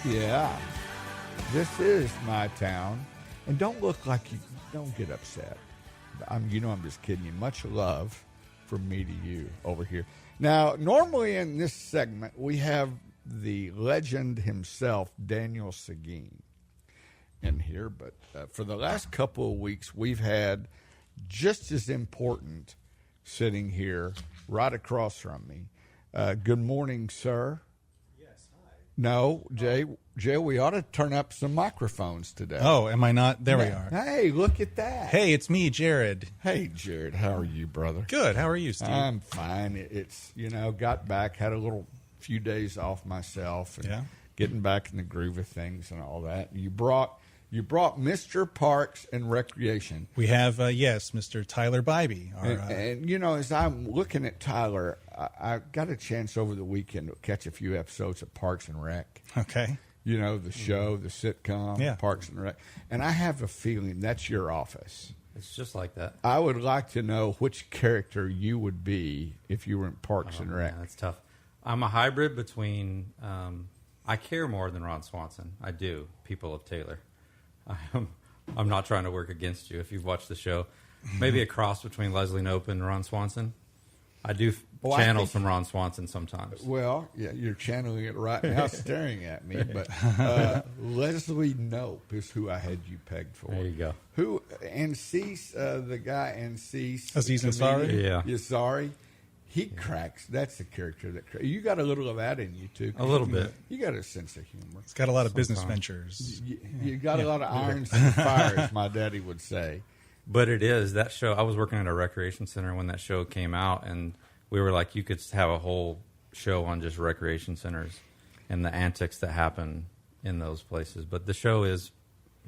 Yeah, this is my town. And don't look like you, don't get upset. I'm just kidding you. Much love from me to you over here. Now, normally in this segment, we have the legend himself, Daniel Seguin, in here. But for the last couple of weeks, we've had just as important sitting here right across from me. Good morning, sir. No, Jay, we ought to turn up some microphones today. Oh, am I not? There we are. Hey, look at that. Hey, it's me, Jerrod. Hey, Jerrod, how are you, brother? Good. How are you, Steve? I'm fine. It's, got back, had a few days off myself, and getting back in the groove of things and all that. You brought Mr. Parks and Recreation. We have, yes, Mr. Tyler Bybee. And as I'm looking at Tyler, I got a chance over the weekend to catch a few episodes of Parks and Rec. Okay. The show, the sitcom, Parks and Rec. And I have a feeling that's your office. It's just like that. I would like to know which character you would be if you were in Parks and Rec. Man, that's tough. I'm a hybrid between, I care more than Ron Swanson. I do, people of Taylor. I'm not trying to work against you if you've watched the show. Maybe a cross between Leslie Knope and Ron Swanson. I do channel some Ron Swanson sometimes. Well, yeah, you're channeling it right now, staring at me. But Leslie Knope is who I had you pegged for. There you go. Who Ansis, the guy Ansis. Aziz Ansari? Yeah. Ansari. He cracks. That's the character that cracks. You got a little of that in you, too. A little bit. You got a sense of humor. It's got a lot of business ventures. You got a lot of irons in the fire, as my daddy would say. But it is, that show, I was working at a recreation center when that show came out, and we were like, you could have a whole show on just recreation centers and the antics that happen in those places. But the show is,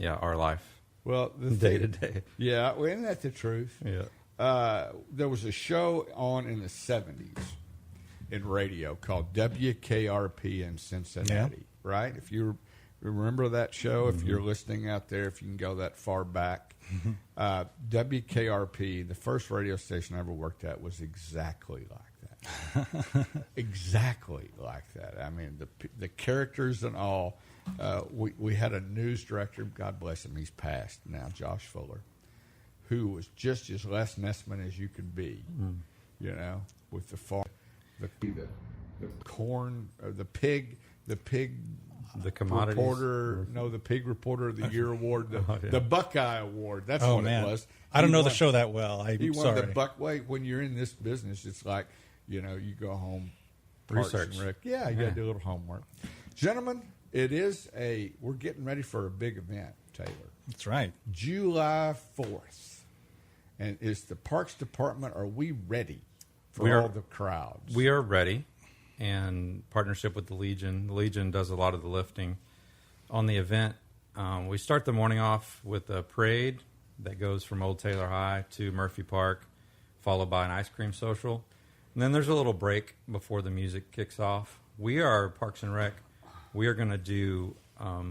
our life. Well, day to day. Yeah, well, isn't that the truth? Yeah. There was a show on in the 70s in radio called WKRP in Cincinnati, right? If you remember that show, if you're listening out there, if you can go that far back, WKRP, the first radio station I ever worked at, was exactly like that. Exactly like that. I mean, the characters and all. We had a news director, God bless him, he's passed now, Josh Fuller, who was just as Les Nessman as you could be, with the farm, the corn, the pig, the commodities reporter, the pig reporter of the year award, the Buckeye Award. That's what it was. I don't know the show that well. He won the Buckeye. When you're in this business, it's like, you go home, research. Yeah, you got to do a little homework. Gentlemen, we're getting ready for a big event, Taylor. That's right. July 4th. And is the Parks Department, are we ready for all the crowds? We are ready, and partnership with the Legion. The Legion does a lot of the lifting on the event. We start the morning off with a parade that goes from Old Taylor High to Murphy Park, followed by an ice cream social. And then there's a little break before the music kicks off. We are Parks and Rec. We are going to do a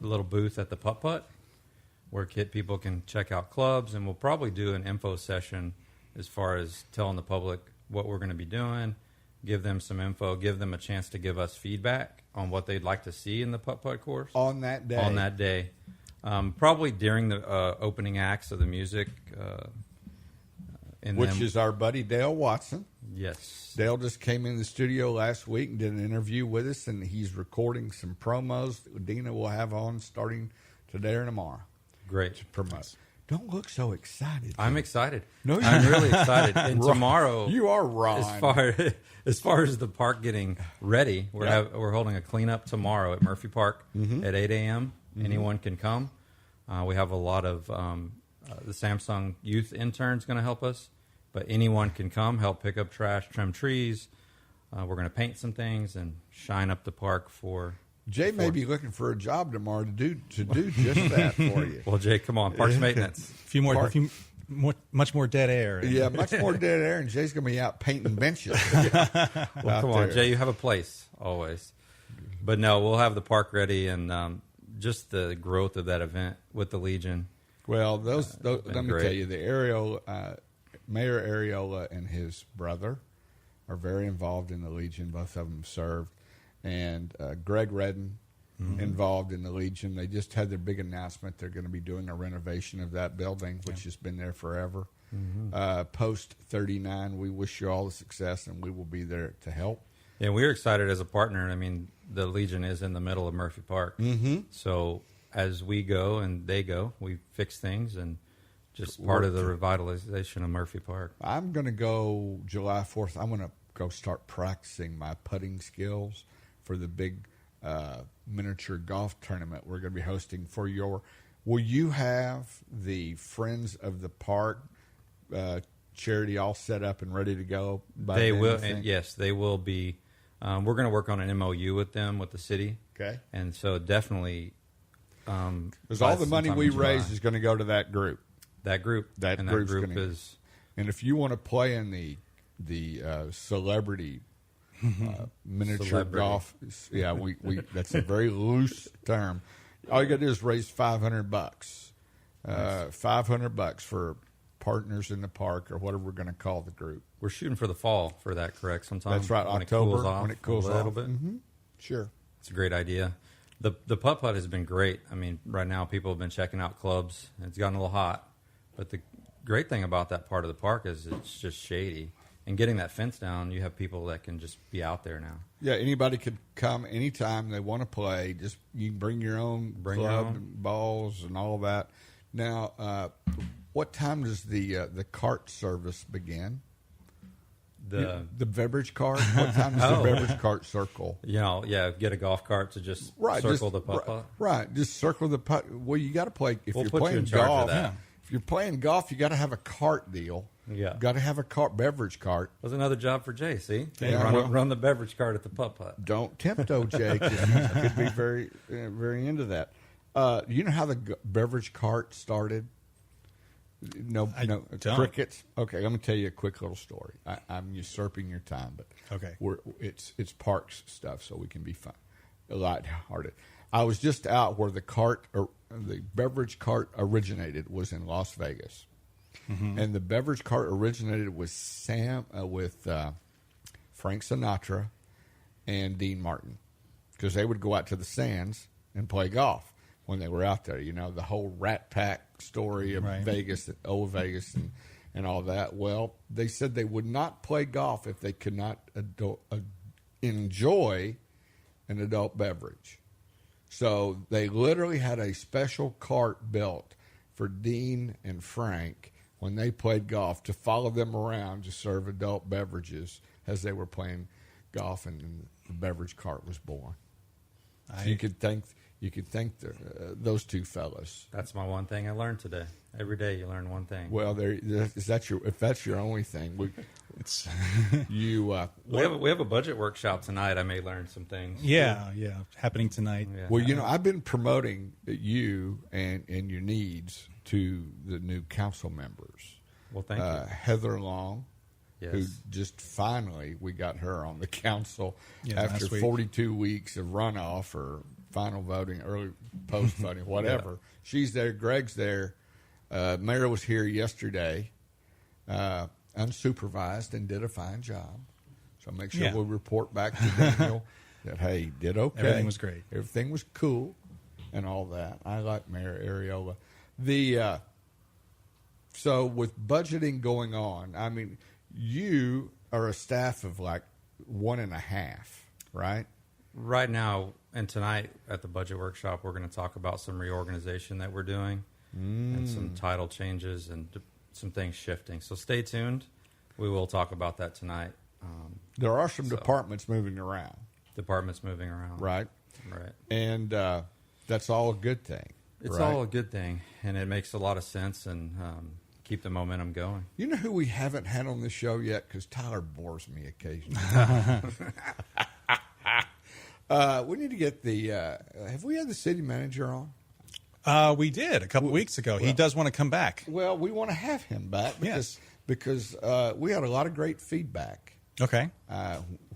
little booth at the Putt-Putt, where people can check out clubs, and we'll probably do an info session as far as telling the public what we're going to be doing, give them some info, give them a chance to give us feedback on what they'd like to see in the putt-putt course. On that day? Probably during the opening acts of the music. Which is our buddy Dale Watson. Yes. Dale just came in the studio last week and did an interview with us, and he's recording some promos that Dina will have on starting today or tomorrow. Great. To promote. Don't look so excited. I'm excited. No, I'm really exted. And tomorrow, you are wrong. As far as the park getting ready, we're holding a cleanup tomorrow at Murphy Park at 8 a.m. Anyone can come. We have a lot of the Samsung youth interns going to help us, but anyone can come, help pick up trash, trim trees. We're going to paint some things and shine up the park for. Jay may be looking for a job tomorrow to do just that for you. Well, Jay, come on, parks maintenance. Much more dead air. Yeah, much more dead air, and Jay's going to be out painting benches. Well, come on, Jay, you have a place always. But no, we'll have the park ready, and just the growth of that event with the Legion. Well, let me tell you, Mayor Areola and his brother are very involved in the Legion. Both of them served. and Greg Redden involved in the Legion. They just had their big announcement. They're going to be doing a renovation of that building, which has been there forever. Post 39, we wish you all the success, and we will be there to help. Yeah, we're excited as a partner. I mean, the Legion is in the middle of Murphy Park. So as we go and they go, we fix things and just part of the revitalization of Murphy Park. I'm going to go July 4th. I'm going to go start practicing my putting skills for the big miniature golf tournament we're going to be hosting for your. Will you have the Friends of the Park charity all set up and ready to go? They will, and yes, they will be. We're going to work on an MOU with them, with the city. Okay. And so definitely. Because all the money we raise is going to go to that group. That group. That group is. And if you want to play in the celebrity miniature golf, yeah, we that's a very loose term. All you got to do is raise $500. $500 for partners in the park, or whatever we're going to call the group. We're shooting for the fall for that, correct? Sometime. That's right, when October, it cools off when it cools a little off. bit. Sure. It's a great idea. The putt-putt has been great. I mean, right now people have been checking out clubs. It's gotten a little hot. But the great thing about that part of the park is it's just shady. And getting that fence down, you have people that can just be out there now. Yeah, anybody could come anytime they want to play. Just you can bring your own club and balls and all that. Now, what time does the cart service begin? The beverage cart? What time does the beverage cart circle? Get a golf cart to just circle the putt-putt. Right, just circle the putt. Well, you got to play. If we'll you're put playing you in charge golf, of that. If you're playing golf, you got to have a cart deal. Yeah, got to have a beverage cart. Was another job for Jay. See, run the beverage cart at the putt-putt. Don't tempt OJ, because he could be very, very into that. You know how the beverage cart started? No, crickets. Okay, I'm going to tell you a quick little story. I'm usurping your time, but okay, it's parks stuff, so we can be fun, lighthearted. I was just out where the beverage cart originated was in Las Vegas, and the beverage cart originated with Frank Sinatra and Dean Martin, because they would go out to the sands and play golf when they were out there. You know, the whole Rat Pack story of Vegas, old Vegas, and all that. Well, they said they would not play golf if they could not enjoy an adult beverage. So they literally had a special cart built for Dean and Frank when they played golf to follow them around to serve adult beverages as they were playing golf, and the beverage cart was born. So you could thank those two fellas. That's my one thing I learned today. Every day you learn one thing. Well, if that's your only thing, we have a budget workshop tonight. I may learn some things. Yeah, happening tonight. Yeah. Well, I've been promoting you and your needs to the new council members. Well, thank you, Heather Long. Yes. Who just finally we got her on the council after last week. 42 weeks of runoff or final voting, early post voting, whatever. Yeah. She's there. Greg's there. Mayor was here yesterday, unsupervised, and did a fine job. So make sure we report back to Daniel that, hey, did okay. Everything was great. Everything was cool and all that. I like Mayor Ariola. So with budgeting going on, I mean, you are a staff of like 1.5, right? Right now and tonight at the budget workshop, we're going to talk about some reorganization that we're doing and some title changes and some things shifting. So stay tuned. We will talk about that tonight. There are some departments moving around. Right. And that's all a good thing. It's all a good thing, and it makes a lot of sense and keep the momentum going. You know who we haven't had on this show yet? Because Tyler bores me occasionally. We need to get have we had the city manager on? We did a couple weeks ago. He does want to come back. Well, we want to have him back because we had a lot of great feedback. Okay.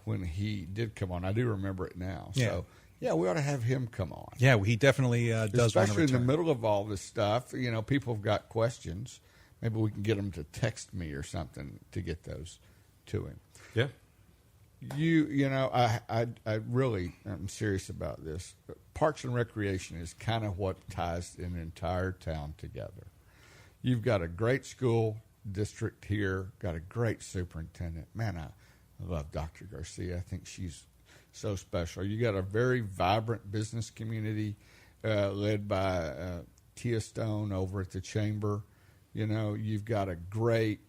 When he did come on. I do remember it now. Yeah. So, we ought to have him come on. Yeah, well, he definitely does want to return. Especially in the middle of all this stuff. People have got questions. Maybe we can get them to text me or something to get those to him. Yeah. I really am serious about this. Parks and Recreation is kind of what ties an entire town together. You've got a great school district here, got a great superintendent. Man, I love Dr. Garcia. I think she's so special. You got a very vibrant business community led by Tia Stone over at the Chamber. You've got a great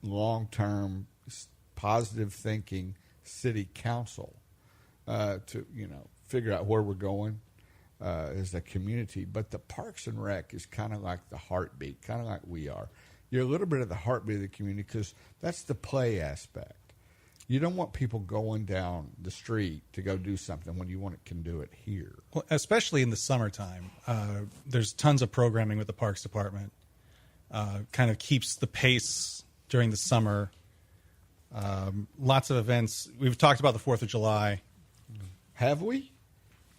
long-term positive thinking city council to figure out where we're going as a community. But the Parks and Rec is kind of like the heartbeat, kind of like we are. You're a little bit of the heartbeat of the community because that's the play aspect. You don't want people going down the street to go do something when you can do it here. Well, especially in the summertime, there's tons of programming with the Parks Department. Kind of keeps the pace during the summer. Lots of events. We've talked about the 4th of July. Have we?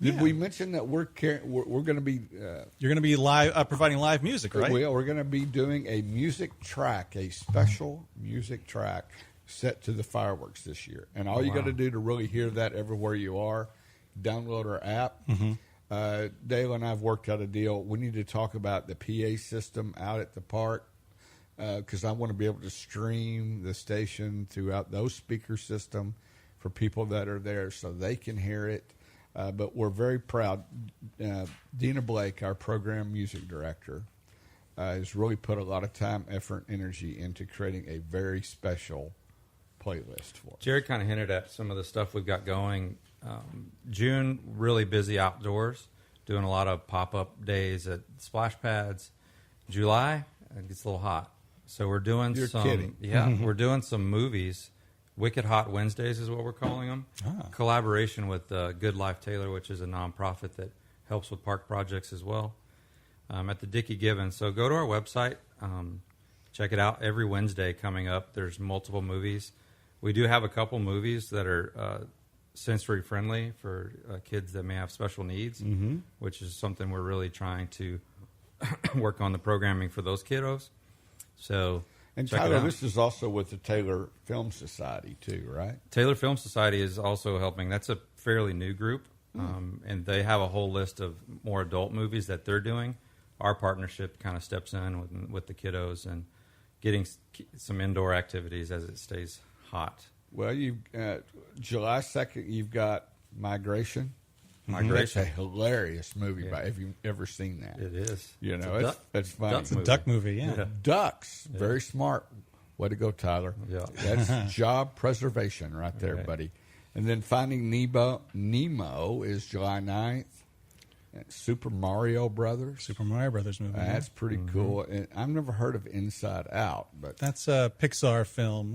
Did we mention that we're going to be... You're going to be live, providing live music, right? We're going to be doing a music track, a special music track set to the fireworks this year. And all you got to do to really hear that everywhere you are, download our app. Mm-hmm. Dale and I have worked out a deal. We need to talk about the PA system out at the park because I want to be able to stream the station throughout those speaker system for people that are there so they can hear it. But we're very proud. Dina Blake, our program music director, has really put a lot of time, effort, and energy into creating a very special playlist for us. Jerrod kind of hinted at some of the stuff we've got going. June, really busy outdoors, doing a lot of pop-up days at splash pads. July, it gets a little hot. So we're doing You're kidding. Yeah, we're doing some movies. Wicked Hot Wednesdays is what we're calling them. Collaboration with Good Life Taylor, which is a nonprofit that helps with park projects as well, at the Dickie Gibbons. So go to our website, check it out. Every Wednesday coming up, there's multiple movies. We do have a couple movies that are sensory friendly for kids that may have special needs, which is something we're really trying to work on the programming for those kiddos. So... And Tyler, this is also with the Taylor Film Society too, right? Taylor Film Society is also helping. That's a fairly new group, and they have a whole list of more adult movies that they're doing. Our partnership kind of steps in with the kiddos and getting some indoor activities as it stays hot. Well, July 2nd, you've got Migration. It's a hilarious movie. Have you ever seen that? It is. It's funny. It's a duck movie, yeah. Ducks. Very smart. Way to go, Tyler. Yeah. That's job preservation right there, buddy. And then Finding Nemo is July 9th. Super Mario Brothers. Super Mario Brothers movie. That's pretty cool. And I've never heard of Inside Out, but that's a Pixar film.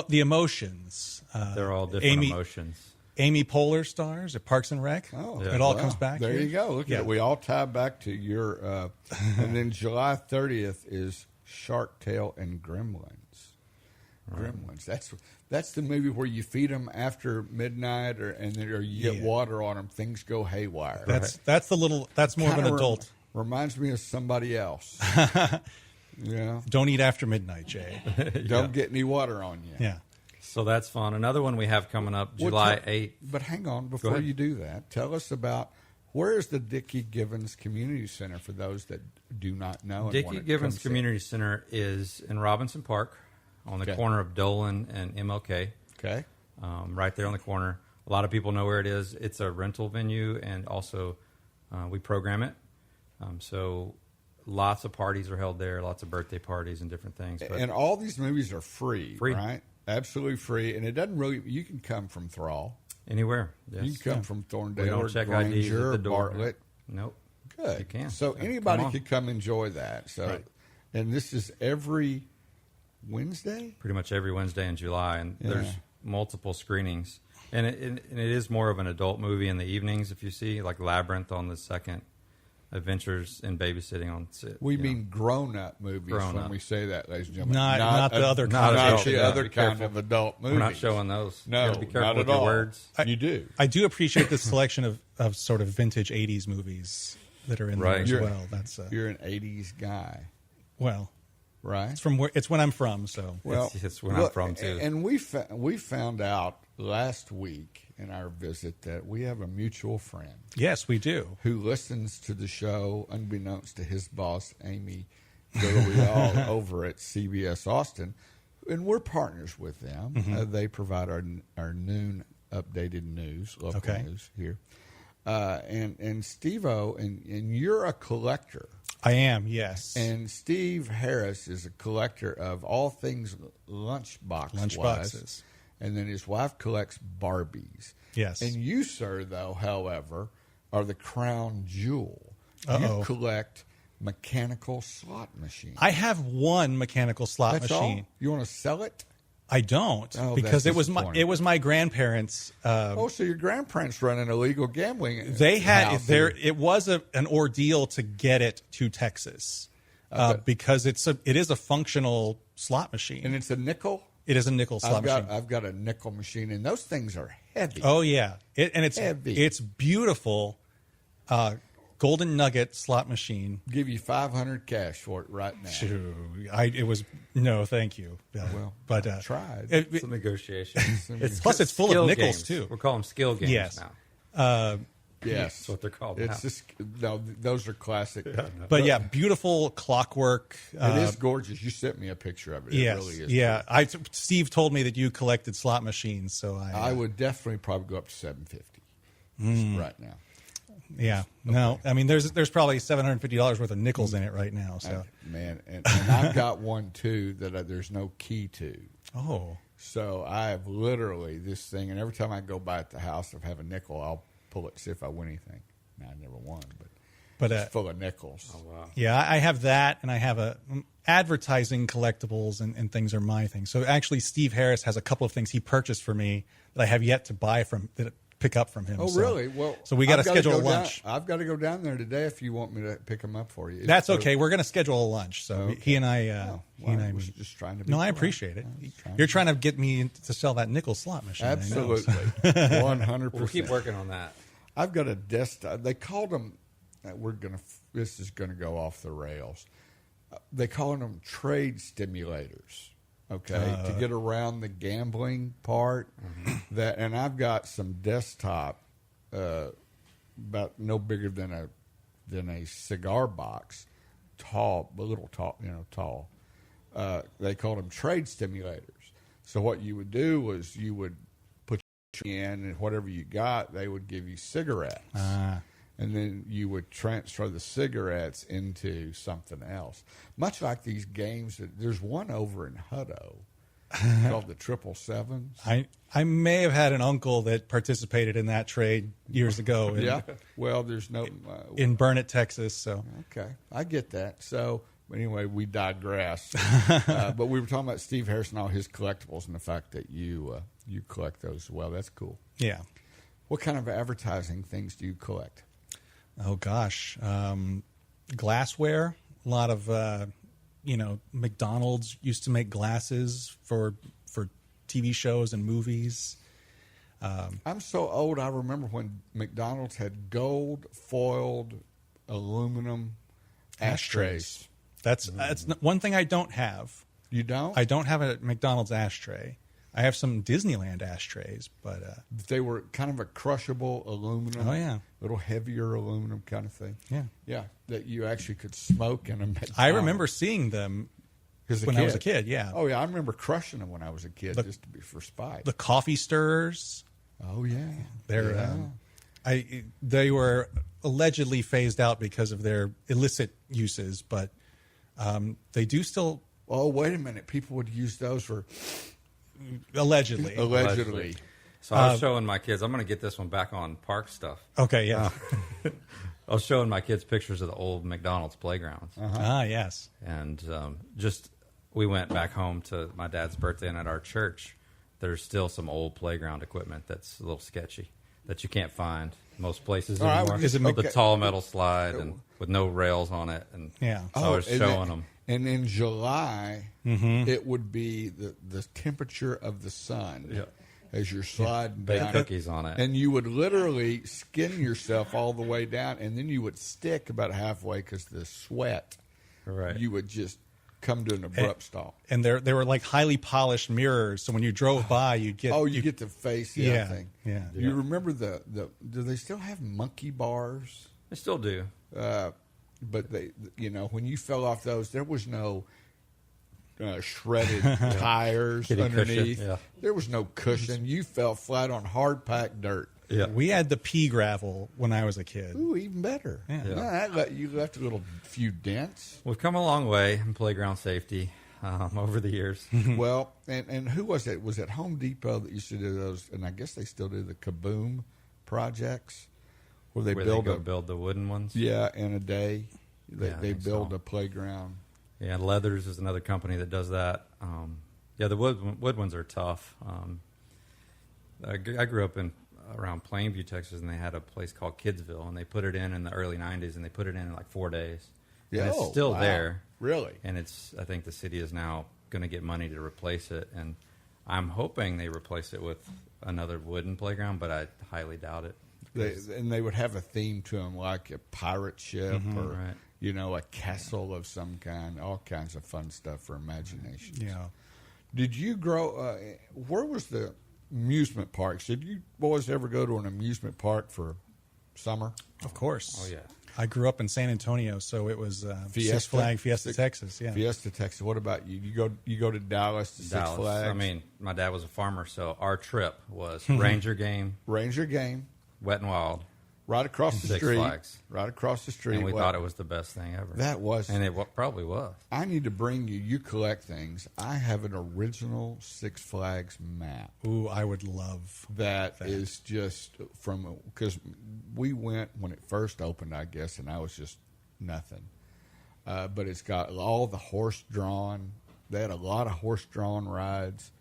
The Emotions. They're all different emotions. Amy Poehler stars at Parks and Rec. Oh, it all comes back. There here. you go. Look at it. We all tie back to your. And then July 30th is Shark Tale and Gremlins. Gremlins. That's the movie where you feed them after midnight, or you get water on them. Things go haywire. That's more of an adult. Reminds me of somebody else. Yeah. Don't eat after midnight, Jay. Don't get any water on you. Yeah. So that's fun. Another one we have coming up, July 8th. But hang on, before you do that, tell us about where is the Dickie Gibbons Community Center for those that do not know. Dickie Gibbons Community Center is in Robinson Park on the corner of Dolan and MLK. Okay. Right there on the corner. A lot of people know where it is. It's a rental venue, and also we program it. So lots of parties are held there, lots of birthday parties and different things. And all these movies are free, right? Absolutely free, and it doesn't really. You can come from Thrall, anywhere. Yes. You can come from Thorndale, we don't check IDs Granger, at the door. Bartlett. Nope. Good. You can. So anybody could come enjoy that. So, and this is every Wednesday. Pretty much every Wednesday in July, and there's multiple screenings, and it is more of an adult movie in the evenings. If you see, like Labyrinth on the second. Adventures in Babysitting on sit. We mean grown-up movies when we say that, ladies and gentlemen. Not the other kind of adult movies. We're not showing those. No, you gotta be careful not with at your all. words. You do. I do appreciate the selection of sort of vintage 80s movies that are in there as well. You're an 80s guy. Well, right? It's when I'm from. So Well, it's where I'm from, too. And we found out last week in our visit that we have a mutual friend yes, we do. who listens to the show, unbeknownst to his boss, Amy Gurley, over at CBS Austin, and we're partners with them. They provide our noon updated news, local news here. And Steve-O, and you're a collector. I am, yes. And Steve Harris is a collector of all things lunchboxes. And then his wife collects Barbies. Yes. And you, sir, though, however, are the crown jewel. Uh-oh. You collect mechanical slot machines. I have one mechanical slot That's machine. all? You want to sell it? I don't, Oh, because that's it was my grandparents. So your grandparents run an illegal gambling They had house there. here. It was an ordeal to get it to Texas because it is a functional slot machine. And it's a nickel? It is a nickel slot machine. I've got a nickel machine, and those things are heavy. Oh yeah, it's Heavy. It's beautiful. Golden Nugget slot machine. Give you $500 cash for it right now. It was no, thank you. Well, but I tried. It's a negotiation. Plus, it's full of skill nickels games. too. We're calling them skill games Yes. now. Yes, That's what they're called It's now. just no; those are classic. But yeah, beautiful clockwork. It is gorgeous. You sent me a picture of it. Yes, It really is. yeah. Steve told me that you collected slot machines, so I would definitely probably go up to $750 right now. Yeah, no. I mean, there's probably $750 worth of nickels in it right now. So Man, and I've got one too that there's no key to. oh, So I have literally this thing, and every time I go by at the house, if I have a nickel, I'll pull it to see if I win anything. Now, I never won, but it's full of nickels. Oh, wow. yeah. I have that, and I have advertising collectibles and things are my thing. So actually, Steve Harris has a couple of things he purchased for me that I have yet to buy pick up from him. Oh, So- really? Well, so we got to I've gotta schedule a go down- lunch. I've got to go down there today if you want me to pick them up for you. That's So- okay. We're going to schedule a lunch. So Okay. he and I. Oh, he and well, I. I was just trying to be No, I polite. appreciate it. I was trying You're to- trying to get me to sell that nickel slot machine. I know. Absolutely, 100%. We'll keep working on that. I've got a desktop. They called them. This is going to go off the rails. They call them trade stimulators. Okay, to get around the gambling part. And I've got some desktop, about no bigger than a cigar box, tall, a little tall, tall. They called them trade stimulators. So what you would do was you would put in, and whatever you got, they would give you cigarettes. And then you would transfer the cigarettes into something else. Much like these games, there's one over in Hutto called the 777s. I may have had an uncle that participated in that trade years ago. Yeah. Well, there's no. In Burnett, Texas. So Okay, I get that. So anyway, we digress. But we were talking about Steve Harris and all his collectibles, and the fact that you collect those as well. That's cool. yeah. What kind of advertising things do you collect? Oh gosh, glassware. A lot of McDonald's used to make glasses for TV shows and movies. I'm so old. I remember when McDonald's had gold foiled aluminum ashtrays. That's one thing I don't have. You don't? I don't have a McDonald's ashtray. I have some Disneyland ashtrays, but They were kind of a crushable aluminum. Oh, yeah. Little heavier aluminum kind of thing. yeah. Yeah, that you actually could smoke in them. I remember seeing them when I was a kid. Yeah. Oh yeah, I remember crushing them when I was a kid, just to be for spite. The coffee stirrers. Oh yeah, They're yeah. They were allegedly phased out because of their illicit uses, but they do still Oh wait a minute, people would use those for allegedly. allegedly. So I was showing my kids. I'm going to get this one back on park stuff. Okay, yeah. I was showing my kids pictures of the old McDonald's playgrounds. Ah, yes. And we went back home to my dad's birthday, and at our church, there's still some old playground equipment that's a little sketchy that you can't find most places All right, anymore. is it the okay. tall metal slide and with no rails on it. And Yeah. so I was and showing then- them. And in July, it would be the temperature of the sun Yeah. as you're sliding Baked down. cookies on it. And you would literally skin yourself all the way down, and then you would stick about halfway because the sweat. Right. You would just come to an abrupt stop. And they were like highly polished mirrors, so when you drove by, you get to face the other thing. Yeah. You remember the do they still have monkey bars? They still do. But they, when you fell off those, there was no shredded tires Kitty underneath. cushion, yeah. There was no cushion. You fell flat on hard packed dirt. Yeah. We had the pea gravel when I was a kid. Ooh, even better. Yeah. No, you left a few dents. We've come a long way in playground safety over the years. Well, and who was it? Was it Home Depot that used to do those? And I guess they still do the Kaboom projects, where they build the wooden ones. Yeah, in a day. They build so. a playground. Yeah, Leathers is another company that does that. The wood ones are tough. I grew up around Plainview, Texas, and they had a place called Kidsville, and they put it in the early 90s, and they put it in like 4 days. Yeah, and it's still wow. there. Really? And I think the city is now going to get money to replace it, and I'm hoping they replace it with another wooden playground, but I highly doubt it. They would have a theme to them, like a pirate ship or right. A castle of some kind. All kinds of fun stuff for imagination. Yeah. Did you grow? Where was the amusement parks? Did you boys ever go to an amusement park for summer? Of course. Oh, yeah. I grew up in San Antonio, so it was Six Flags Fiesta, Texas. Yeah. Fiesta, Texas. What about you? You go to Dallas to Six Flags? I mean, my dad was a farmer, so our trip was Ranger game, Wet and Wild, right across the Six street. Flags. Right across the street. And we thought it was the best thing ever. That was. And it probably was. I need to bring you. You collect things. I have an original Six Flags map. Ooh, I would love that. Is just because we went when it first opened, I guess, and I was just nothing. But it's got all the horse-drawn. They had a lot of horse-drawn rides.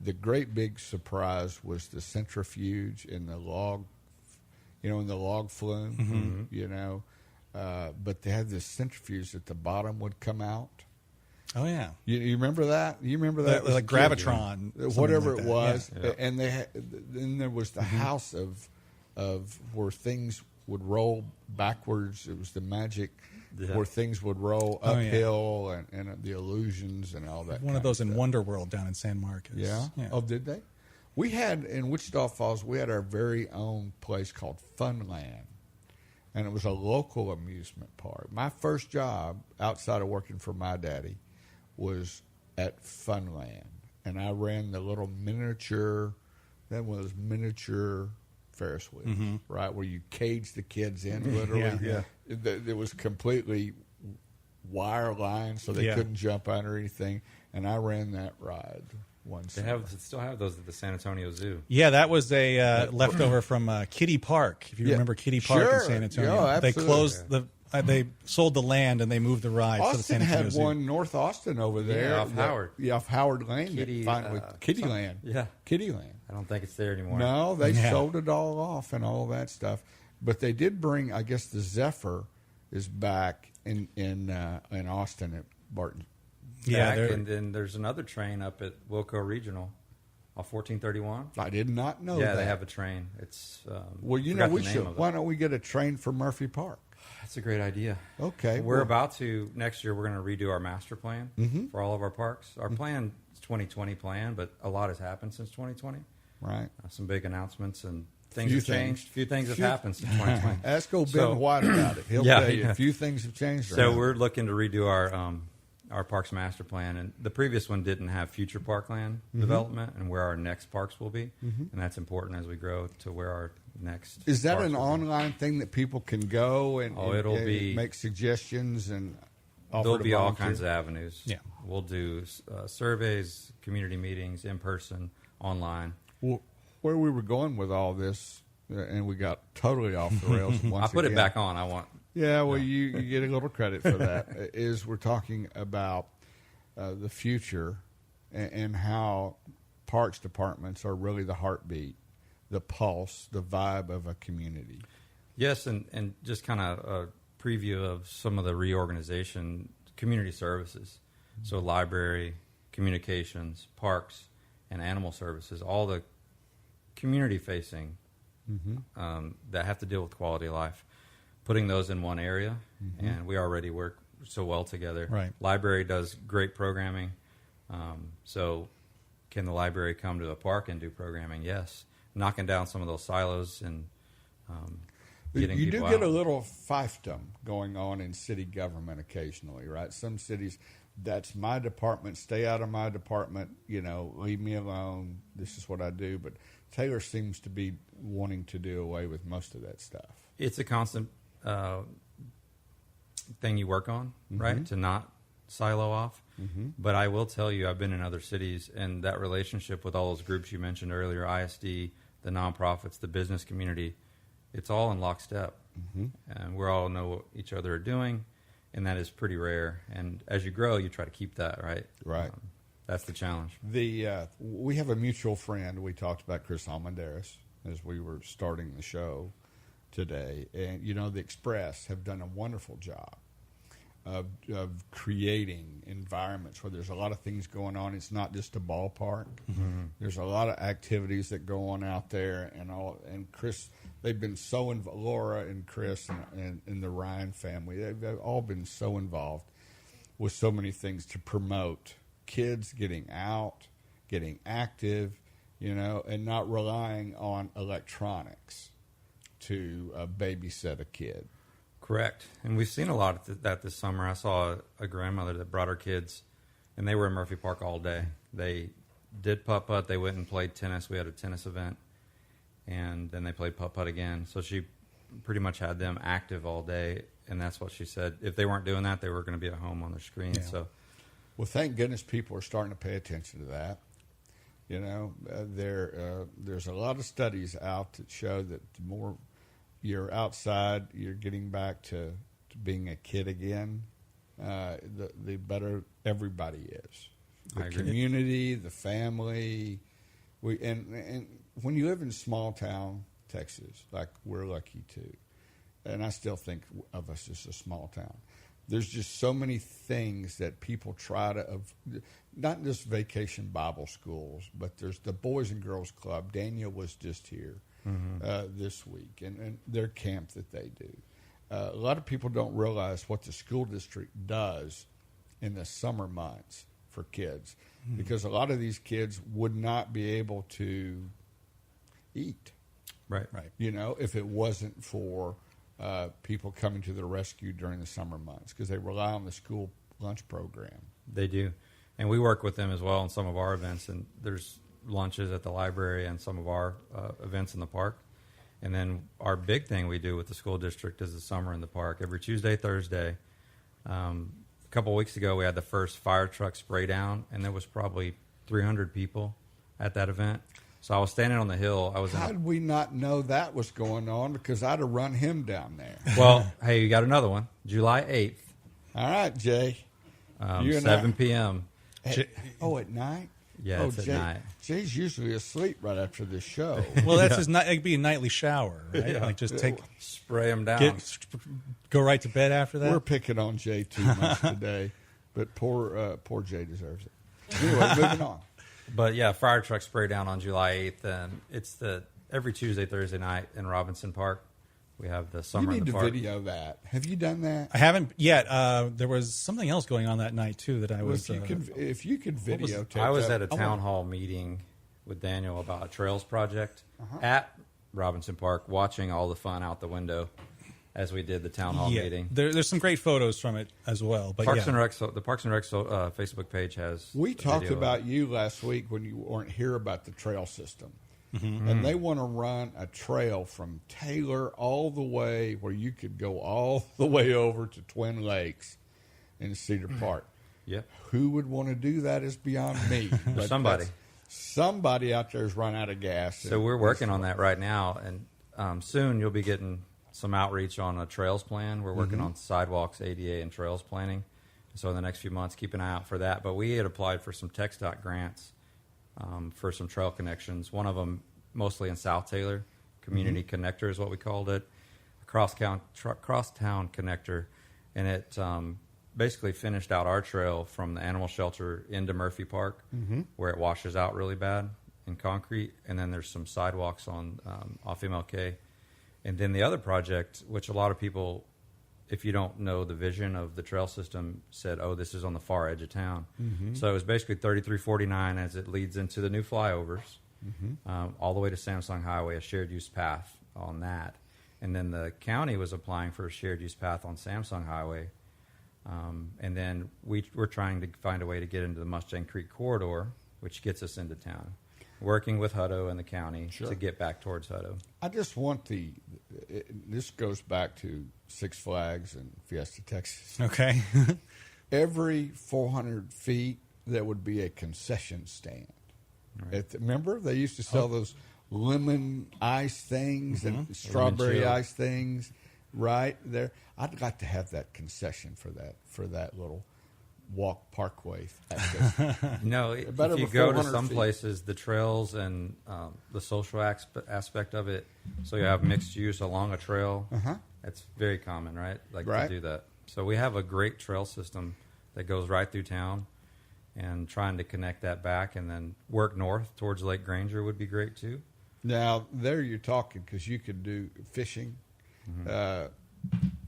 The great big surprise was the centrifuge in the log, in the log flume, but they had this centrifuge at the bottom would come out. Oh, yeah. You remember that? You remember that? Like Gravitron. Whatever like it was. Yeah. And then there was the house of where things would roll backwards. It was the magic where things would roll uphill and the illusions and all that. One of those in Wonder World down in San Marcos. Yeah? Oh, did they? We had, in Wichita Falls, we had our very own place called Funland. And it was a local amusement park. My first job outside of working for my daddy was at Funland. And I ran the little miniature Ferris wheels, right, where you cage the kids in literally. Yeah. It was completely wire line, so they couldn't jump on or anything. And I ran that ride once. They still have those at the San Antonio Zoo. Yeah, that was a leftover from Kitty Park. If you remember Kitty Park in San Antonio, absolutely. They closed they sold the land and they moved the ride to the San Antonio had Zoo. one North Austin over there, off Howard. Yeah, off Howard Lane. Kitty Land. Yeah, Kitty Land. I don't think it's there anymore. No, they sold it all off and all that stuff. But they did bring. I guess the Zephyr is back in Austin at Barton. Yeah, and then there's another train up at Wilco Regional, off 1431. I did not know that. Yeah, they have a train. It's well, we should. Why don't we get a train for Murphy Park? That's a great idea. Okay, we're about to next year. We're going to redo our master plan for all of our parks. Our plan is 2020 plan, but a lot has happened since 2020. Right, some big announcements and things have changed. A few things have happened since 2020. Ask old Ben White about it. He'll tell you a few things have changed. So we're looking to redo our parks master plan, and the previous one didn't have future parkland development and where our next parks will be, and that's important as we grow to where our next. Is that an online thing that people can go and it'll be make suggestions and there'll be all kinds of avenues. Yeah, we'll do surveys, community meetings, in person, online. Well, where we were going with all this, and we got totally off the rails. Once I put again. it back on. I want. Yeah, well, you get a little credit for that. Is we're talking about the future and how parks departments are really the heartbeat, the pulse, the vibe of a community. Yes, and just kind of a preview of some of the reorganization, community services. So library, communications, parks, and animal services, all the community-facing that have to deal with quality of life. Putting those in one area, and we already work so well together. Right. Library does great programming. So can the library come to the park and do programming? Yes. Knocking down some of those silos and getting you people do get out. a little fiefdom going on in city government occasionally, right? Some cities, that's my department, stay out of my department, leave me alone, this is what I do. But Taylor seems to be wanting to do away with most of that stuff. It's a constant thing you work on, right, to not silo off. But I will tell you, I've been in other cities, and that relationship with all those groups you mentioned earlier, ISD, the nonprofits, the business community, it's all in lockstep. And we all know what each other are doing, and that is pretty rare. And as you grow, you try to keep that, right? Right. That's the challenge. We have a mutual friend. We talked about Chris Almendares as we were starting the show today. And, the Express have done a wonderful job of creating environments where there's a lot of things going on. It's not just a ballpark. There's a lot of activities that go on out there. And Chris, they've been so involved. Laura and Chris and the Ryan family, they've all been so involved with so many things to promote kids getting out, getting active, and not relying on electronics to babysit a kid. Correct. And we've seen a lot of that this summer. I saw a grandmother that brought her kids, and they were in Murphy Park all day. They did putt-putt. They went and played tennis. We had a tennis event, and then they played putt-putt again. So she pretty much had them active all day, and that's what she said. If they weren't doing that, they were going to be at home on their screen. Yeah. So, well, thank goodness people are starting to pay attention to that. There's a lot of studies out that show that the more you're outside, you're getting back to being a kid again, the better everybody is. The community, the family. And when you live in small town Texas, like we're lucky to, and I still think of us as a small town, there's just so many things that people try to, not just vacation Bible schools, but there's the Boys and Girls Club. Daniel was just here this week, and their camp that they do. A lot of people don't realize what the school district does in the summer months for kids, because a lot of these kids would not be able to eat. right. If it wasn't for people coming to their rescue during the summer months, because they rely on the school lunch program. They do. And we work with them as well in some of our events, and there's lunches at the library and some of our events in the park. And then our big thing we do with the school district is the summer in the park. Every Tuesday, Thursday. A couple of weeks ago, we had the first fire truck spray down, and there was probably 300 people at that event. So I was standing on the hill. How did we not know that was going on? Because I'd have run him down there. Well, hey, you got another one. July 8th. All right, Jay. 7 p.m. At night? Yeah, it's at night. Jay's usually asleep right after this show. Well, that's his it'd be a nightly shower, right? Yeah. Like just spray them down. Go right to bed after that. We're picking on Jay too much today, but poor Jay deserves it. Anyway, moving on. But yeah, fire truck spray down on July 8th, and it's every Tuesday, Thursday night in Robinson Park. We have the summer You in need the to park. video that. Have you done that? I haven't yet. There was something else going on that night too that I was. If you could videotape I was that. at a town hall meeting with Daniel about a trails project at Robinson Park, watching all the fun out the window as we did the town hall meeting. There's some great photos from it as well. But Parks and Rec, the Parks and Rec Facebook page has. We talked video about you last week when you weren't here about the trail system. And they want to run a trail from Taylor all the way where you could go all the way over to Twin Lakes in Cedar Park. Yep. Who would want to do that is beyond me. But somebody out there has run out of gas. So we're working on that right now, and soon you'll be getting some outreach on a trails plan. We're working on sidewalks, ADA, and trails planning. So in the next few months, keep an eye out for that. But we had applied for some TxDOT grants for some trail connections. One of them mostly in South Taylor. Community Connector is what we called it. A crosstown connector. And it basically finished out our trail from the animal shelter into Murphy Park, where it washes out really bad in concrete. And then there's some sidewalks on off MLK. And then the other project, which a lot of people if you don't know the vision of the trail system, said, oh, this is on the far edge of town. Mm-hmm. So it was basically 3349 as it leads into the new flyovers, all the way to Samsung Highway, a shared use path on that. And then the county was applying for a shared use path on Samsung Highway. And then we're trying to find a way to get into the Mustang Creek corridor, which gets us into town, working with Hutto and the county to get back towards Hutto. I just want this goes back to Six Flags and Fiesta, Texas. Okay. Every 400 feet, there would be a concession stand. Right. Remember, they used to sell those lemon ice things and strawberry ice things right there. I'd like to have that concession for that little walk parkway access. No, if you go to some places, the trails and the social aspect of it, so you have mixed use along a trail. That's very common, right? To do that. So we have a great trail system that goes right through town, and trying to connect that back and then work north towards Lake Granger would be great too. Now, there you're talking because you could do fishing.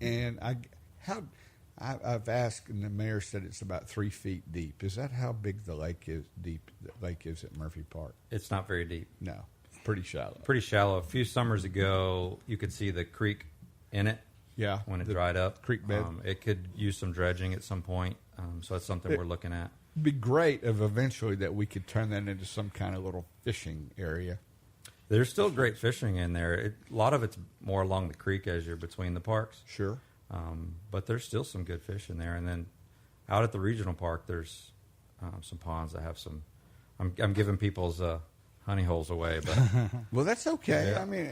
And I've asked, and the mayor said it's about 3 feet deep. Is that how big the lake is? Deep the lake is at Murphy Park? It's not very deep. No, pretty shallow. Pretty shallow. A few summers ago, you could see the creek in it. Yeah, when it dried up, creek bed. It could use some dredging at some point. So that's something we're looking at. It'd be great if eventually that we could turn that into some kind of little fishing area. There's still great fishing in there. A lot of it's more along the creek as you're between the parks. Sure. But there's still some good fish in there. And then out at the regional park, there's some ponds that have some. I'm giving people's honey holes away, but well, that's okay. Yeah. I mean,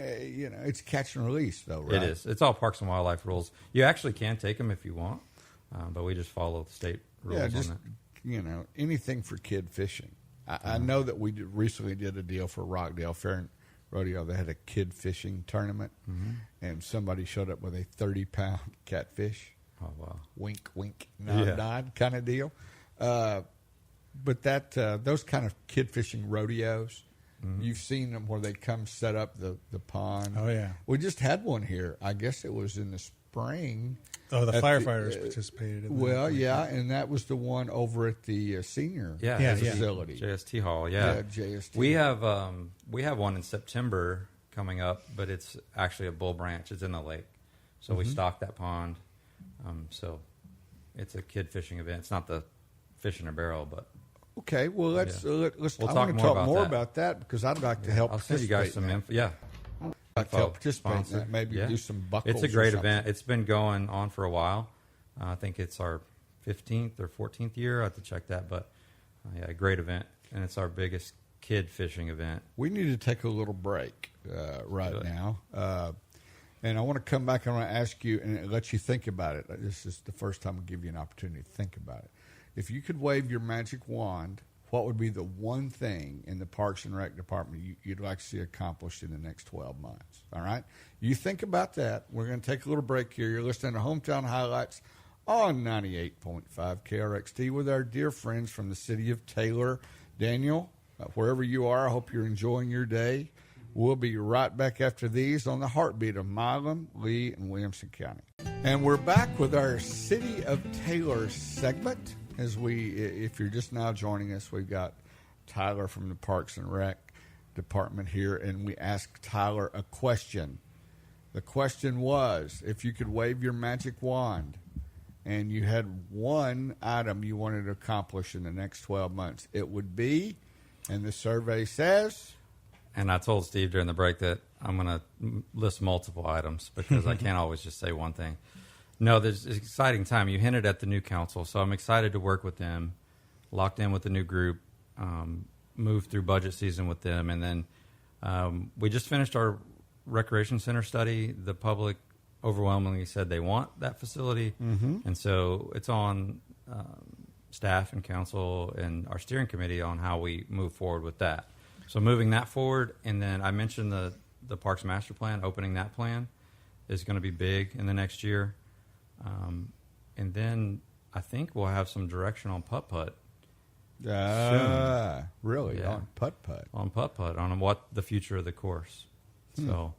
it's catch and release, though, right? It is. It's all Parks and Wildlife rules. You actually can take them if you want, but we just follow the state rules on that. Anything for kid fishing. I know that we recently did a deal for Rockdale Fair and Rodeo. They had a kid fishing tournament, and somebody showed up with a 30-pound catfish. Oh, wow. Wink, wink, nod, nod kind of deal. But those kind of kid fishing rodeos, you've seen them where they come set up the pond. Oh, yeah. We just had one here. I guess it was in the spring. Oh, the firefighters participated in that. Well, yeah, and that was the one over at the senior facility. JST Hall, yeah. JST. We have one in September coming up, but it's actually a bull branch. It's in the lake. So we stocked that pond. So it's a kid fishing event. It's not the fish in a barrel, but... Okay, well, let's We'll I talk want to more talk about more that. about that because I'd like to help I'll send you guys some info. Yeah. I'd help participate in sponsor. that, maybe Yeah. do some buckles. It's a great or something. event. It's been going on for a while. I think it's our 15th or 14th year. I have to check that, but a great event, and it's our biggest kid fishing event. We need to take a little break right now, and I want to come back and I want to ask you and let you think about it. This is the first time I'll give you an opportunity to think about it. If you could wave your magic wand, what would be the one thing in the Parks and Rec department you'd like to see accomplished in the next 12 months? All right? You think about that. We're going to take a little break here. You're listening to Hometown Highlights on 98.5 KRXT with our dear friends from the city of Taylor. Daniel, wherever you are, I hope you're enjoying your day. We'll be right back after these on the heartbeat of Milam, Lee, and Williamson County. And we're back with our City of Taylor segment. If you're just now joining us, we've got Tyler from the Parks and Rec department here, and we asked Tyler a question. The question was, if you could wave your magic wand and you had one item you wanted to accomplish in the next 12 months, it would be, and the survey says... And I told Steve during the break that I'm going to list multiple items because I can't always just say one thing. No, there's an exciting time. You hinted at the new council, so I'm excited to work with them, locked in with the new group, move through budget season with them. And then we just finished our recreation center study. The public overwhelmingly said they want that facility. And so it's on staff and council and our steering committee on how we move forward with that. So moving that forward, and then I mentioned the Parks Master Plan, opening that plan is going to be big in the next year. And then I think we'll have some direction on putt-putt. Really? Yeah. On putt-putt? On putt-putt, on what the future of the course. So,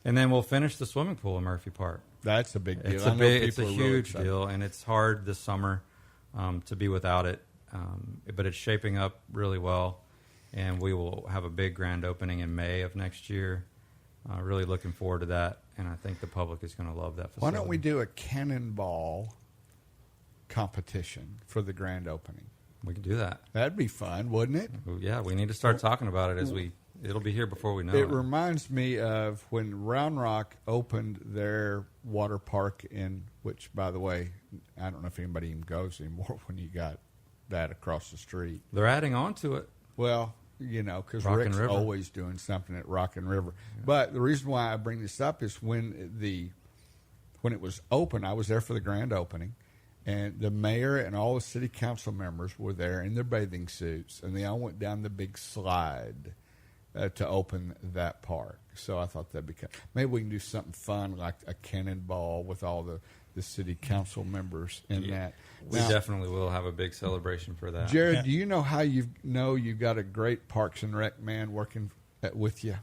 and then we'll finish the swimming pool in Murphy Park. That's a big deal. It's I a know big, it's a people are really huge excited. deal, and it's hard this summer to be without it. But it's shaping up really well, and we will have a big grand opening in May of next year. Really looking forward to that, and I think the public is going to love that facility. Why don't we do a cannonball competition for the grand opening? We can do that. That'd be fun, wouldn't it? Yeah, we need to start talking about it it'll be here before we know it. It reminds me of when Round Rock opened their water park which, by the way, I don't know if anybody even goes anymore when you got that across the street. They're adding on to it. Well, because Rock and Rick's River. always doing something at Rock and River. Yeah. But the reason why I bring this up is when it was open, I was there for the grand opening, and the mayor and all the city council members were there in their bathing suits, and they all went down the big slide to open that park. So I thought that'd be maybe we can do something fun like a cannonball with all the city council members in that. We definitely will have a big celebration for that. Jerrod, do you know how you've got a great Parks and Rec man working with you?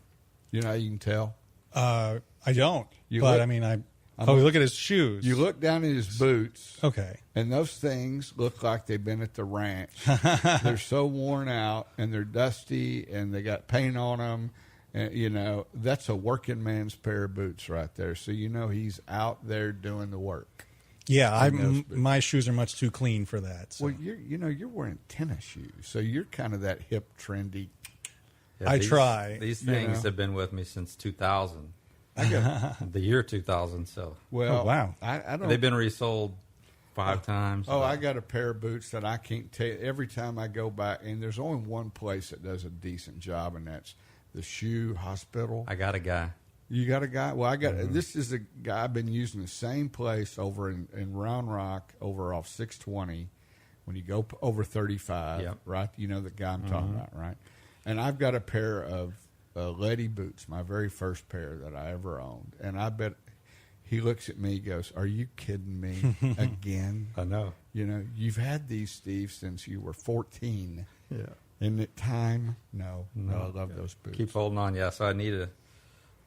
You know how you can tell? I don't. You but look- I mean, look at his shoes. You look down at his boots. Okay. And those things look like they've been at the ranch. They're so worn out, and they're dusty, and they got paint on them. And, that's a working man's pair of boots right there. So he's out there doing the work. Yeah, my shoes are much too clean for that. So. Well, you're wearing tennis shoes, so you're kind of that hip, trendy. Yeah, I try. These things have been with me since 2000. The year 2000. So Well, Oh, wow. I don't. they've been resold 5 times. Oh, I got a pair of boots that I can't tell you. Every time I go back, and there's only one place that does a decent job, and that's the Shoe Hospital. I got a guy. You got a guy? Well, I got this is a guy I've been using the same place over in Round Rock, over off 620. When you go over 35, Yep. right? You know the guy I'm talking about, right? And I've got a pair of Lady boots, my very first pair that I ever owned. And I bet he looks at me, he goes, "Are you kidding me again?" I know. You've had these, Steve, since you were 14. Yeah. Isn't it time? No, I love those boots. Keep holding on. Yeah, so I need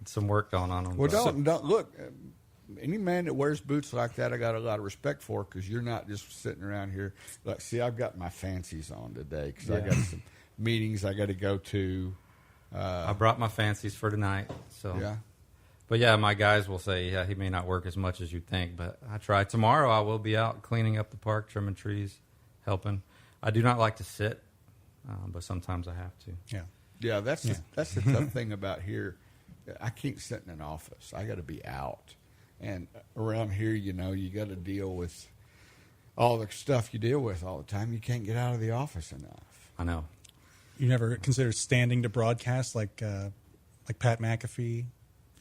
some work done on them. Well, don't look. Any man that wears boots like that, I got a lot of respect for, because you're not just sitting around here. Like, see, I've got my fancies on today because I got some meetings I got to go to. I brought my fancies for tonight. So Yeah. But yeah, my guys will say, he may not work as much as you think, but I try. Tomorrow I will be out cleaning up the park, trimming trees, helping. I do not like to sit, but sometimes I have to. Yeah. Yeah, that's the tough thing about here. I can't sit in an office. I got to be out. And around here, you got to deal with all the stuff you deal with all the time. You can't get out of the office enough. I know. You never considered standing to broadcast like Pat McAfee?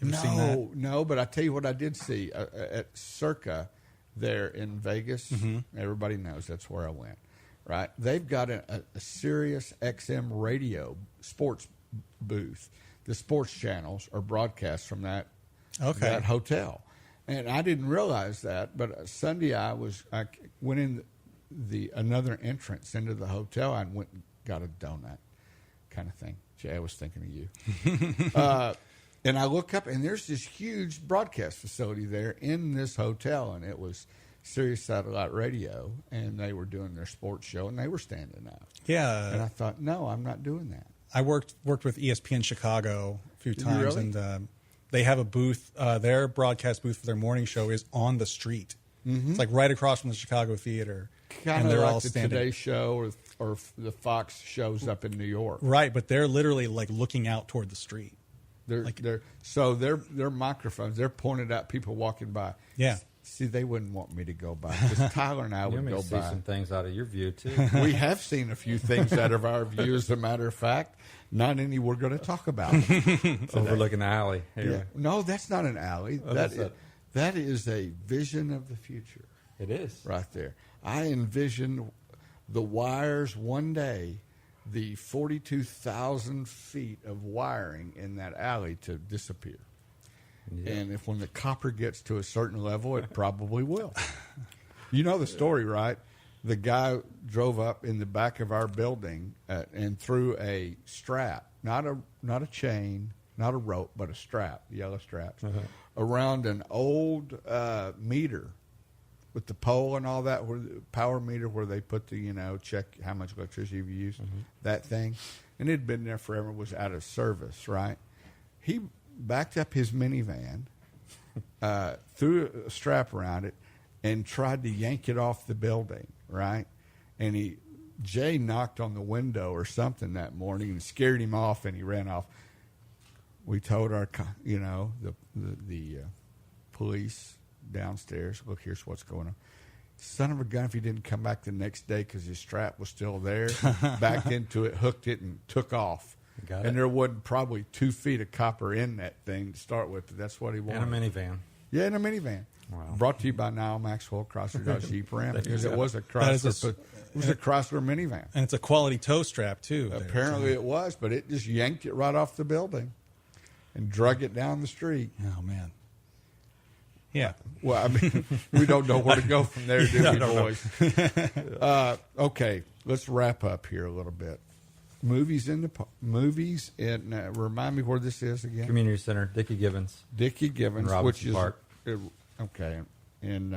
You ever seen that? No, but I tell you what I did see at Circa there in Vegas. Everybody knows that's where I went, right? They've got a Sirius XM radio sports booth. The sports channels are broadcast from that hotel. And I didn't realize that, but Sunday I went in another entrance into the hotel. I went and got a donut kind of thing. Jay, I was thinking of you. And I look up, and there's this huge broadcast facility there in this hotel, and it was Sirius Satellite Radio, and they were doing their sports show, and they were standing out. Yeah. And I thought, no, I'm not doing that. I worked with ESPN Chicago a few times, Really? and they have a booth. Their broadcast booth for their morning show is on the street. Mm-hmm. It's like right across from the Chicago Theater. Kind and of they're like all the standing. Today Show or the Fox shows up in New York. Right, but they're literally like looking out toward the street. Their microphones, they're pointed at people walking by. Yeah. See, they wouldn't want me to go by, because Tyler and I You would may go see by. some things out of your view, too. We have seen a few things out of our view, as a matter of fact. Not any we're going to talk about. Overlooking the alley. Here. Yeah. No, that's not an alley. Oh, that is a vision of the future. It is. Right there. I envision the wires one day, the 42,000 feet of wiring in that alley to disappear. Yeah. And when the copper gets to a certain level, it probably will. You know the story, right? The guy drove up in the back of our building and threw a strap, not a chain, not a rope, but a strap, yellow straps, around an old meter with the pole and all that, where the power meter where they put the, check how much electricity you've used, that thing. And it had been there forever, was out of service, right? He backed up his minivan, threw a strap around it, and tried to yank it off the building, right? And Jay knocked on the window or something that morning and scared him off, and he ran off. We told our, the police downstairs, look, here's what's going on. Son of a gun, if he didn't come back the next day because his strap was still there, backed into it, hooked it, and took off. And there wasn't probably 2 feet of copper in that thing to start with, but that's what he wanted. And a minivan. Yeah, in a minivan. Wow. Brought to you by Niall Maxwell Chrysler Dodge Jeep Ram, because it was a Chrysler. It was a Chrysler minivan, and it's a quality tow strap too. Apparently it was, but it just yanked it right off the building and drug it down the street. Oh man. Yeah. Well, I mean, we don't know where to go from there, do we, boys? Okay, let's wrap up here a little bit. Movies in remind me where this is again. Community Center, Dickie Gibbons, which is Park. Okay, and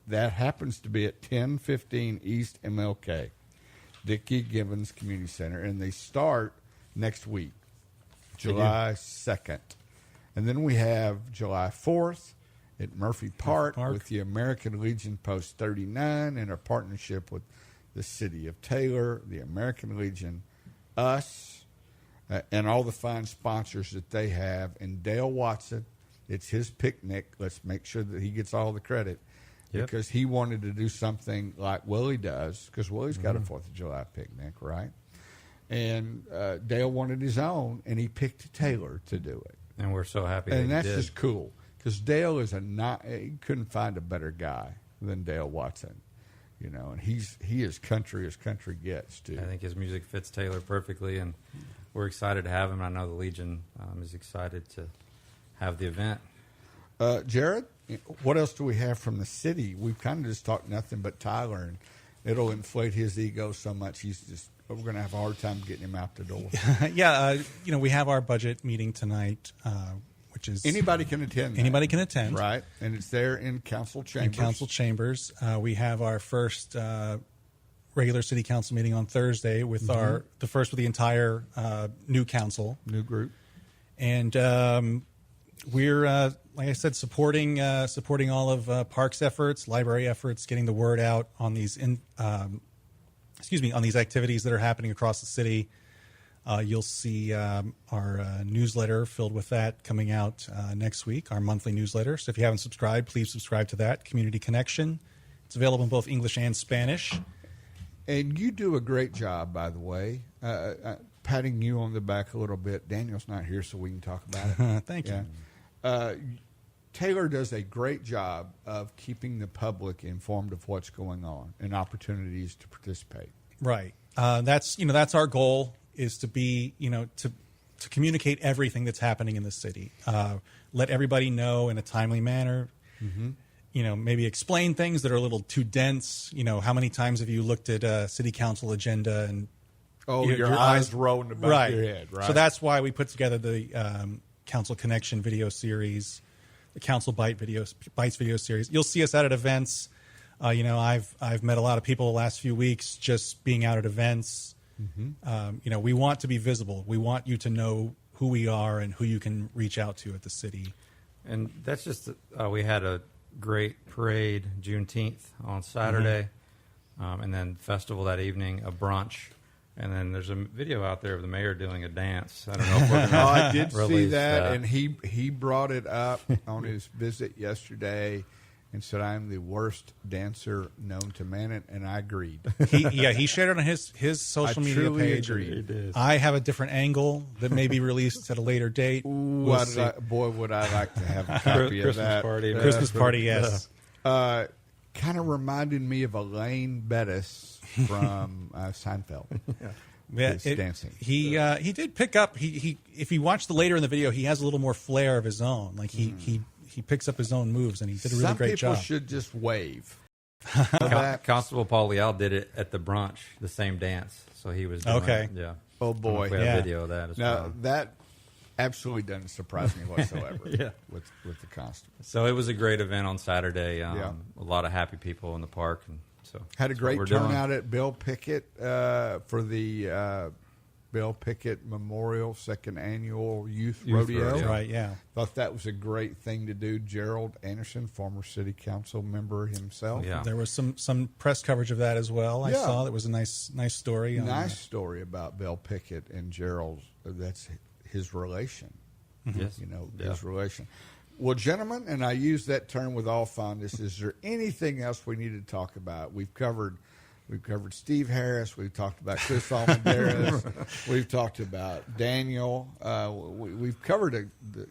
that happens to be at 1015 East MLK, Dickie Gibbons Community Center, and they start next week, July 2nd, and then we have July 4th at Murphy Park with the American Legion Post 39 in a partnership with the City of Tayor, the American Legion, us, and all the fine sponsors that they have, and Dale Watson. It's his picnic. Let's make sure that he gets all the credit, because he wanted to do something like Willie does, because Willie's got a 4th of July picnic, right? And Dale wanted his own, and he picked Taylor to do it. And we're so happy and that that's just cool, because Dale is he couldn't find a better guy than Dale Watson, and he is country as country gets, too. I think his music fits Taylor perfectly, and we're excited to have him. I know the Legion is excited to have the event. Jerrod, what else do we have from the city? We've kind of just talked nothing but Tyler, and it'll inflate his ego so much we're going to have a hard time getting him out the door. Yeah, we have our budget meeting tonight, which is anybody can attend. Anybody can attend, right? And it's there in council chambers. We have our first regular city council meeting on Thursday with the first with the entire new group, and we're like I said, supporting all of Parks efforts, library efforts, getting the word out on these on these activities that are happening across the city. You'll see our newsletter filled with that coming out next week, our monthly newsletter. So if you haven't subscribed, please subscribe to that, Community Connection. It's available in both English and Spanish. And you do a great job, by the way. Patting you on the back a little bit. Daniel's not here, so we can talk about it. Thank you. Taylor does a great job of keeping the public informed of what's going on and opportunities to participate. Right. That's our goal, is to be, to communicate everything that's happening in the city. Let everybody know in a timely manner. Maybe explain things that are a little too dense. How many times have you looked at a city council agenda and your eyes roll in the back of your head, right? So that's why we put together the Council Connection video series, the Council Bites video series. You'll see us out at events. I've met a lot of people the last few weeks just being out at events. We want to be visible. We want you to know who we are and who you can reach out to at the city. And that's just we had a great parade Juneteenth on Saturday, and then festival that evening, a brunch. And then there's a video out there of the mayor doing a dance. I don't know if we're going to I did see that, and he brought it up on his visit yesterday and said, I'm the worst dancer known to man, and I agreed. He shared it on his social media page. Agreed. I have a different angle that may be released at a later date. Would I like to have a copy of that. Christmas party, yes. Kind of reminded me of Elaine Bettis from Seinfeld. Dancing. He did pick up. If you watch the later in the video, he has a little more flair of his own. Like he picks up his own moves, and he did a really great job. Some people should just wave. Constable Paul Leal did it at the brunch, the same dance. So he was doing it. Yeah. Oh boy. We have video of that as well. That absolutely doesn't surprise me whatsoever. Yeah. with the constable. So it was a great event on Saturday. Yeah. A lot of happy people in the park, and so Had a that's what great we're doing. turnout at Bill Pickett for the Bill Pickett Memorial Second Annual Youth Rodeo. Rodeo. Right, yeah. Thought that was a great thing to do. Jerrod Anderson, former city council member himself. Yeah. There was some press coverage of that as well. I Yeah. saw it was a nice story. Nice story about Bill Pickett and Gerald. That's his relation. Yes. You know, Yeah. his relation. Well, gentlemen, and I use that term with all fondness, is there anything else we need to talk about? We've covered Steve Harris. We've talked about Chris Almendarez. We've talked about Daniel. We've covered the.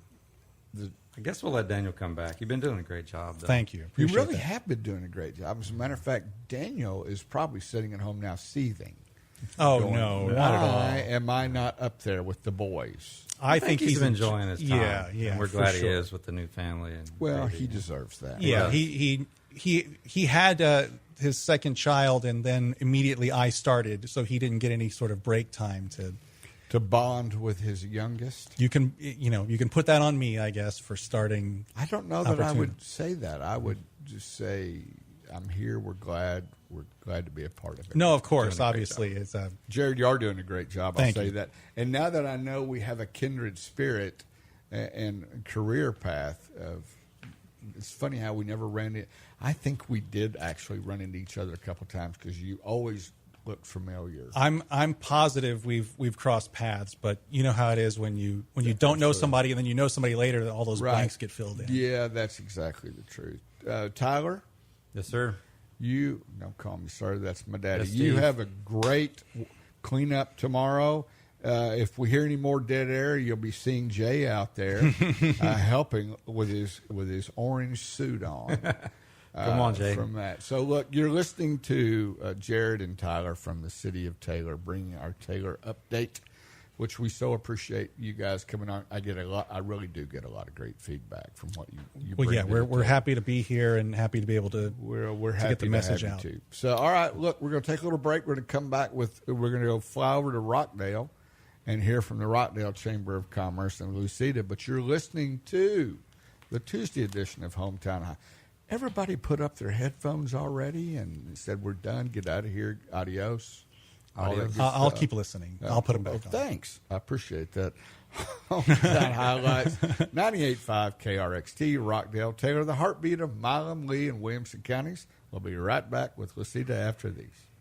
I guess we'll let Daniel come back. You've been doing a great job, though. Thank you. You Appreciate really that. have been doing a great job. As a matter of fact, Daniel is probably sitting at home now seething. Oh, going, no, not at all. Why am I not up there with the boys? I think he's enjoying his time. Yeah, and we're for glad he sure. is with the new family. And Well, baby. he deserves that. Yeah, Right. he had his second child, and then immediately I started, so he didn't get any sort of break time To bond with his youngest. You can put that on me, I guess, for starting. I don't know that I Opportunity. would say that. I would just say, I'm here. We're glad to be a part of it. No, of course, Doing a great obviously, job. it's Jerrod, you are doing a great job. Thank I'll say you. that. And now that I know we have a kindred spirit and career path of, it's funny how we never ran it. I think we did actually run into each other a couple times because you always looked familiar. I'm positive we've crossed paths, but you know how it is when you don't know somebody and then you know somebody later, that all those Right. blanks get filled in. Yeah, that's exactly the truth. Tyler, Yes, sir. you don't call me sir. That's my daddy. Yes, You Steve. have a great cleanup tomorrow. If we hear any more dead air, you'll be seeing Jay out there helping with his orange suit on. Come on, Jay. From that. So look, you're listening to Jerrod and Tyler from the city of Taylor, bringing our Taylor update, which we so appreciate you guys coming on. I really do get a lot of great feedback from what you Well, bring yeah, to we're the we're table. happy to be here and happy to be able to We're to happy get the message to have out. you too. So, all right, look, we're going to take a little break. We're going to come back we're going to go fly over to Rockdale and hear from the Rockdale Chamber of Commerce and Lucida. But you're listening to the Tuesday edition of Hometown High. Everybody put up their headphones already and said, we're done. Get out of here. Adios. All that good I'll stuff. keep listening. I'll put them back on. Thanks. I appreciate that. Hometown Highlights. 98.5 KRXT, Rockdale, Taylor, the heartbeat of Milam, Lee, and Williamson counties. We'll be right back with Lucida after these.